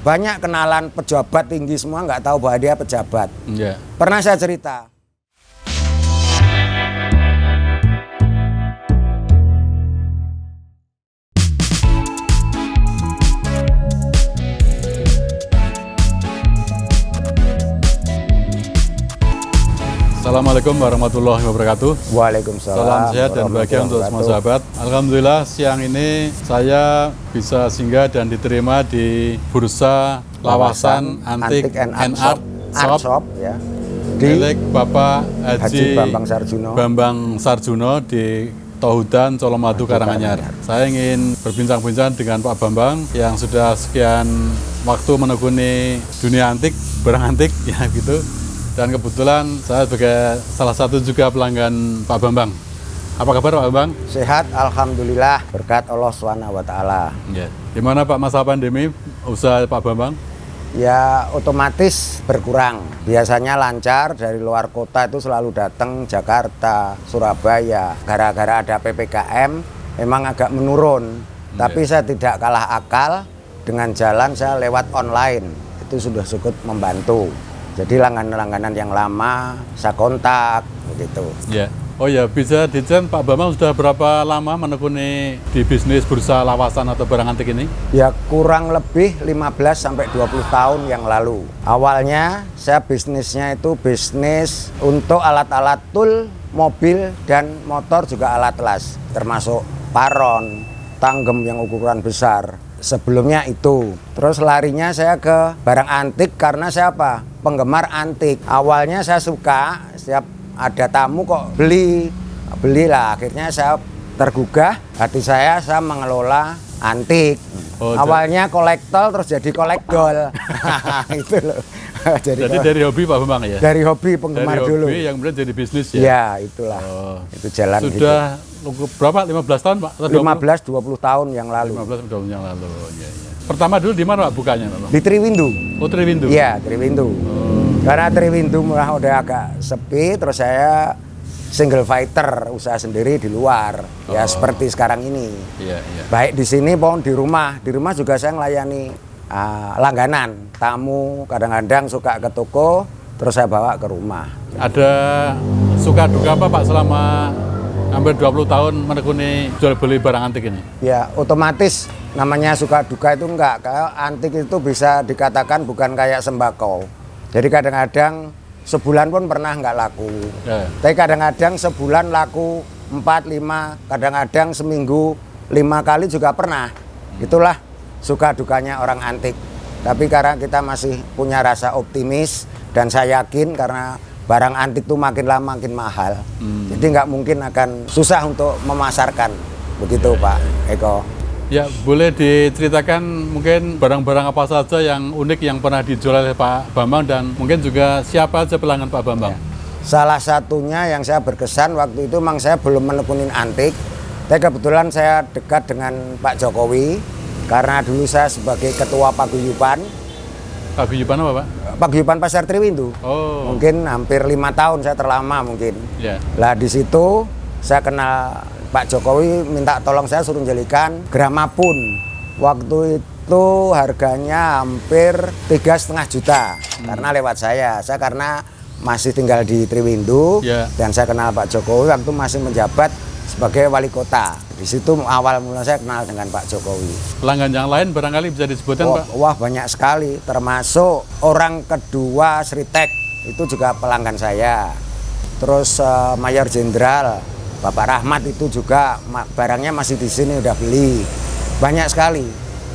banyak kenalan pejabat tinggi semua nggak tahu bahwa dia pejabat. Yeah. Pernah saya cerita. Assalamualaikum warahmatullahi wabarakatuh. Waalaikumsalam. Salam sehat dan bahagia untuk semua sahabat. Alhamdulillah siang ini saya bisa singgah dan diterima di Bursa Lawasan Antik and Art Shop ya. milik Bapak Haji Bambang Sarjuno di Tohudan, Colomadu, Karanganyar. Saya ingin berbincang-bincang dengan Pak Bambang yang sudah sekian waktu menekuni dunia antik, barang antik ya gitu. Dan kebetulan saya sebagai salah satu juga pelanggan Pak Bambang. Apa kabar Pak Bambang? Sehat, alhamdulillah, berkat Allah SWT. Ya. Gimana Pak masa pandemi usaha Pak Bambang? Ya otomatis berkurang. Biasanya lancar, dari luar kota itu selalu datang Jakarta, Surabaya. Gara-gara ada PPKM memang agak menurun. Tapi saya tidak kalah akal dengan jalan saya lewat online. Itu sudah cukup membantu. Jadi langganan-langganan yang lama saya kontak begitu. Ya. Oh ya, bisa dicen Pak Bambang sudah berapa lama menekuni di bisnis bursa lawasan atau barang antik ini? Ya kurang lebih 15 sampai 20 tahun yang lalu. Awalnya saya bisnisnya itu bisnis untuk alat-alat tool, mobil dan motor juga alat las, termasuk paron, tanggem yang ukuran besar. Sebelumnya itu, terus larinya saya ke barang antik karena saya apa? Penggemar antik. Awalnya saya suka, setiap ada tamu kok belilah. Akhirnya saya tergugah, hati saya mengelola antik. Awalnya kolektor terus jadi kolekdol. Itu loh. Jadi dari hobi Pak Bambang ya? Dari hobi penggemar dari dulu. Hobi yang kemudian jadi bisnis ya? Ya itulah. Itu jalan sudah gitu. Berapa? 15 tahun Pak? 15-20 tahun yang lalu. 15 tahun yang lalu, ya. Pertama dulu di mana Pak bukanya Pak? Di Triwindu. Oh Triwindu? Iya Triwindu. Karena Triwindu udah agak sepi, terus saya single fighter, usaha sendiri di luar. Ya seperti sekarang ini. Iya. Baik di sini maupun di rumah. Di rumah juga saya melayani langganan, tamu kadang-kadang suka ke toko, terus saya bawa ke rumah. Ada suka duka apa Pak selama hampir 20 tahun menekuni jual beli barang antik ini? Ya otomatis namanya suka duka itu enggak. Kalau antik itu bisa dikatakan bukan kayak sembako. Jadi kadang-kadang sebulan pun pernah nggak laku. Tapi kadang-kadang sebulan laku 4, 5, kadang-kadang seminggu 5 kali juga pernah. Itulah suka dukanya orang antik. Tapi karena kita masih punya rasa optimis dan saya yakin karena barang antik itu makin lama makin mahal. Jadi nggak mungkin akan susah untuk memasarkan. Begitu Pak Eko. Ya boleh diceritakan mungkin barang-barang apa saja yang unik yang pernah dijual oleh Pak Bambang dan mungkin juga siapa aja pelanggan Pak Bambang? Salah satunya yang saya berkesan waktu itu memang saya belum menekunin antik. Tapi kebetulan saya dekat dengan Pak Jokowi. Karena dulu saya sebagai ketua paguyuban. Paguyuban apa Pak? Paguyuban Pasar Triwindu. Mungkin hampir 5 tahun saya terlama mungkin. Lah di situ saya kenal Pak Jokowi, minta tolong saya suruh jelikan gramapun. Waktu itu harganya hampir 3,5 juta. Karena lewat saya karena masih tinggal di Triwindu dan saya kenal Pak Jokowi waktu masih menjabat sebagai wali kota. Di situ awal mula saya kenal dengan Pak Jokowi. Pelanggan yang lain barangkali bisa disebutkan Pak? Wah banyak sekali, termasuk orang kedua Sritek itu juga pelanggan saya. Terus Mayor Jenderal Bapak Rahmat itu juga barangnya masih di sini udah beli. Banyak sekali.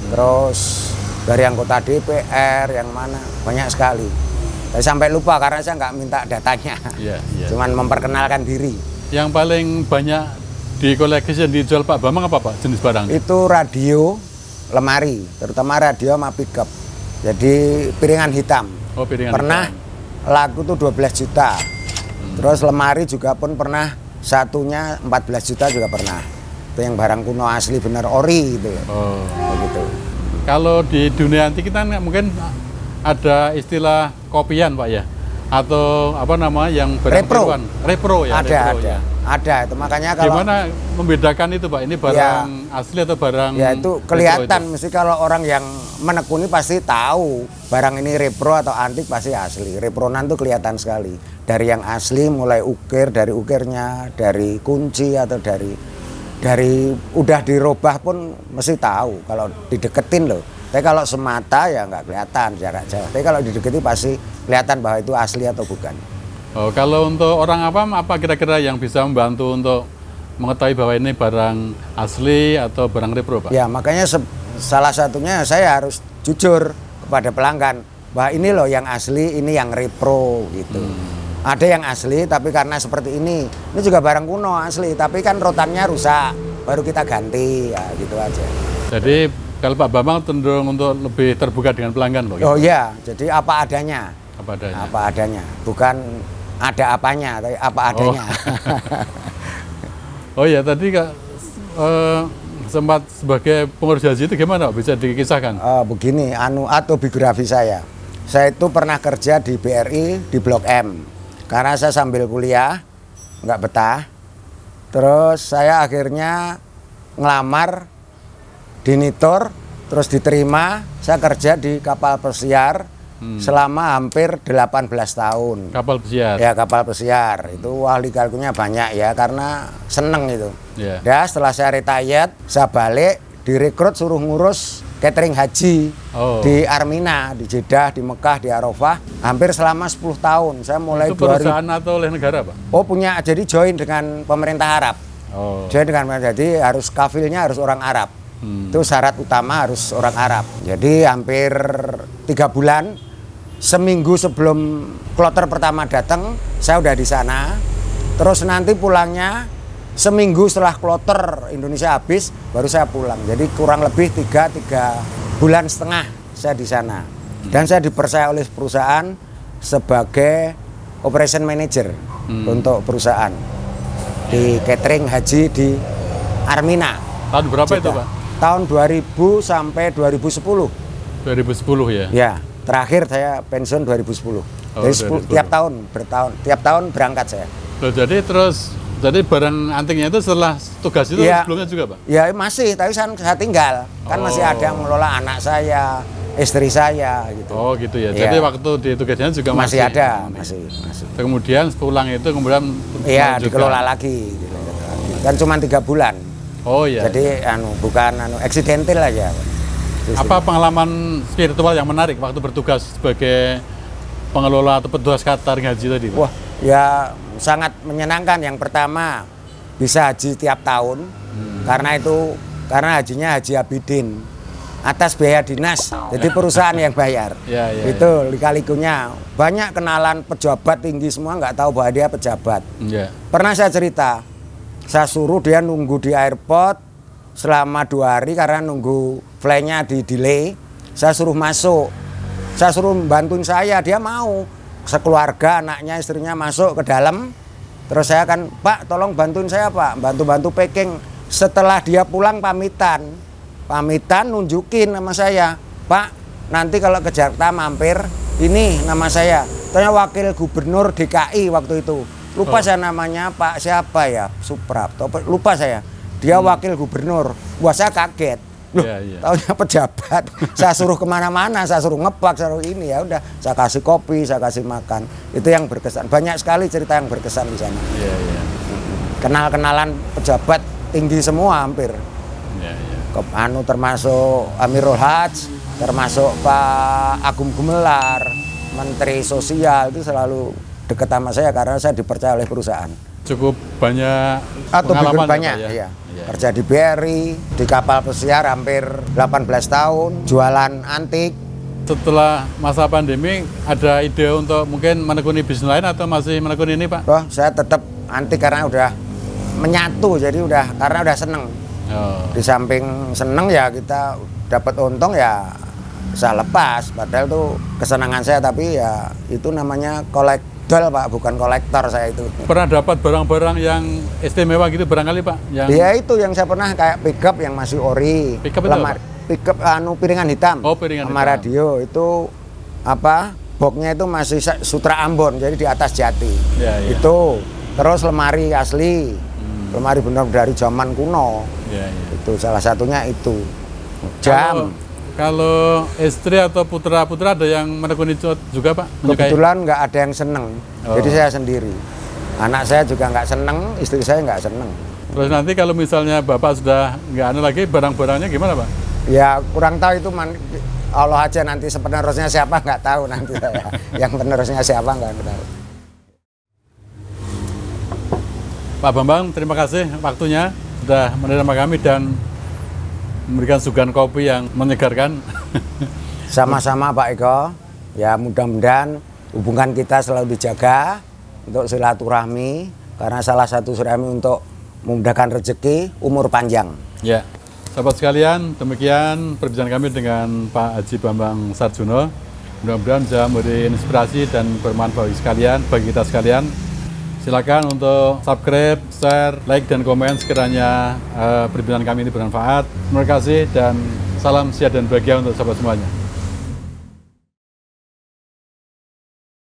Terus dari anggota DPR yang mana banyak sekali. Saya sampai lupa karena saya nggak minta datanya. Cuman memperkenalkan diri. Yang paling banyak di koleksi yang dijual Pak Bambang apa Pak jenis barang? Itu radio, lemari, terutama radio sama pickup. Jadi piringan hitam. Piringan pernah hitam. Laku tuh 12 juta. Terus lemari juga pun pernah satunya 14 juta juga pernah. Itu yang barang kuno asli bener ori gitu. Begitu. Kalau di dunia antik kita mungkin ada istilah kopian Pak ya. atau apa nama yang barang Repro. tiruan? Repro ya. Repro, ya. Ada itu makanya kalau Gimana membedakan itu Pak? Ini barang asli atau barang ya itu repro kelihatan itu? mesti kalau orang yang menekuni pasti tahu barang ini repro atau antik pasti asli. Repronan tuh kelihatan sekali. Dari yang asli mulai ukir, dari ukirnya, dari kunci atau dari udah dirubah pun mesti tahu kalau dideketin loh. Tapi kalau semata ya nggak kelihatan jarak jauh. Tapi kalau dideketi pasti kelihatan bahwa itu asli atau bukan. Oh, kalau untuk orang awam apa kira-kira yang bisa membantu untuk mengetahui bahwa ini barang asli atau barang repro, Pak? Ya, makanya salah satunya saya harus jujur kepada pelanggan bahwa ini loh yang asli, ini yang repro gitu. Ada yang asli tapi karena seperti ini juga barang kuno asli, tapi kan rotannya rusak, baru kita ganti, ya gitu aja. Jadi kalau Pak Bambang cenderung untuk lebih terbuka dengan pelanggan, Pak? Oh iya, jadi apa adanya. Apa adanya? Apa adanya, bukan ada apanya, tapi apa adanya. Oh ya, tadi Kak sempat sebagai pengurus haji itu gimana, Pak? Bisa dikisahkan? Begini, autobiografi saya. Saya itu pernah kerja di BRI di Blok M. Karena saya sambil kuliah, nggak betah. Terus saya akhirnya ngelamar di Nitor, terus diterima. Saya kerja di kapal pesiar selama hampir 18 tahun. Kapal pesiar? Ya, kapal pesiar. Itu wah lika-likunya banyak ya, karena seneng itu. Yeah. Ya, setelah saya retired, saya balik, direkrut suruh ngurus catering haji di Armina, di Jeddah, di Mekah, di Arafah. Hampir selama 10 tahun. Saya mulai itu perusahaan atau oleh negara, Pak? Oh, punya, jadi join dengan pemerintah Arab. Join dengan, jadi harus kafilnya harus orang Arab. Itu syarat utama harus orang Arab. Jadi hampir 3 bulan, seminggu sebelum kloter pertama datang, saya udah di sana. Terus nanti pulangnya seminggu setelah kloter Indonesia habis, baru saya pulang. Jadi kurang lebih 3 bulan setengah saya di sana. Dan saya dipercaya oleh perusahaan sebagai operation manager untuk perusahaan di catering haji di Armina. Tahun berapa Jeddah. itu, Pak? Tahun 2000 sampai 2010. 2010 ya? Ya, terakhir saya pensiun 2010. Jadi 2010. tiap tahun berangkat saya. Loh, jadi barang antiknya itu setelah tugas itu Ya, sebelumnya juga, Pak? ya masih, tapi saya tinggal. Kan masih ada yang mengelola anak saya, istri saya gitu. Oh gitu ya. Iya. Jadi waktu di tugasnya juga masih masih ada, masih. Kemudian pulang itu kemudian Iya, juga. dikelola lagi gitu. Kan cuma 3 bulan. Oh iya. Jadi bukan eksidental aja. Apa pengalaman spiritual yang menarik waktu bertugas sebagai pengelola atau petugas catering haji tadi, Pak? Wah, ya sangat menyenangkan. Yang pertama bisa haji tiap tahun. Karena hajinya Haji Abidin atas biaya dinas. Jadi perusahaan yang bayar. Ya, Itu lika-likunya. Banyak kenalan pejabat tinggi semua nggak tahu bahwa dia pejabat. Ya. Pernah saya cerita, saya suruh dia nunggu di airport selama 2 hari karena nunggu flight-nya di delay. Saya suruh masuk, saya suruh bantuin saya, dia mau. Sekeluarga, anaknya, istrinya masuk ke dalam. Terus saya kan, Pak tolong bantuin saya Pak, bantu-bantu packing. Setelah dia pulang pamitan nunjukin nama saya. Pak, nanti kalau ke Jakarta mampir, ini nama saya. Tanya wakil gubernur DKI waktu itu. Lupa saya namanya Pak siapa ya, Suprapto, lupa saya. Dia wakil gubernur. Wah, saya kaget. Loh, taunya pejabat. Saya suruh kemana-mana, saya suruh ngepak, saya suruh ini, ya udah. Saya kasih kopi, saya kasih makan. Itu yang berkesan. Banyak sekali cerita yang berkesan di sana. Kenal-kenalan pejabat tinggi semua hampir. Termasuk Amirul Hajj, termasuk Pak Agung Gumelar, Menteri Sosial, itu selalu dekat sama saya karena saya dipercaya oleh perusahaan. Cukup banyak pengalaman banyak ya. Kerja di BRI, di kapal pesiar hampir 18 tahun, jualan antik. Setelah masa pandemi, ada ide untuk mungkin menekuni bisnis lain atau masih menekuni ini, Pak? Oh, saya tetap antik karena udah menyatu, jadi karena udah seneng. Di samping seneng ya kita dapat untung ya saya lepas. Padahal itu kesenangan saya, tapi ya itu namanya kolektor Pak, bukan kolektor saya itu. Pernah dapat barang-barang yang istimewa gitu barangkali Pak? Ya itu yang saya pernah kayak pickup yang masih ori. Pickup itu apa? Pickup piringan hitam. Oh, piringan sama hitam. Radio itu boxnya itu masih sutra Ambon, jadi di atas jati. Ya, ya. Itu terus lemari asli, lemari benar dari zaman kuno. Ya, ya. Itu salah satunya itu. Jam. Kalau istri atau putra-putra ada yang menekuni juga Pak? Menyukai? Kebetulan nggak ada yang seneng, jadi saya sendiri. Anak saya juga nggak seneng, istri saya nggak seneng. Terus nanti kalau misalnya Bapak sudah nggak anu lagi, barang-barangnya gimana Pak? Ya kurang tahu itu Allah aja nanti penerusnya siapa nggak tahu nanti saya. Yang penerusnya siapa nggak tahu. Pak Bambang, terima kasih waktunya sudah menerima kami dan memberikan suguhan kopi yang menyegarkan. Sama-sama Pak Eko. Ya mudah-mudahan hubungan kita selalu dijaga untuk silaturahmi karena salah satu silaturahmi untuk memudahkan rezeki, umur panjang. Ya, sahabat sekalian, demikian perbincangan kami dengan Pak Haji Bambang Sarjono. Mudah-mudahan bisa memberi inspirasi dan bermanfaat bagi kita sekalian. Silakan untuk subscribe, share, like, dan komen sekiranya perbincangan kami ini bermanfaat. Terima kasih dan salam sehat dan bahagia untuk sahabat semuanya.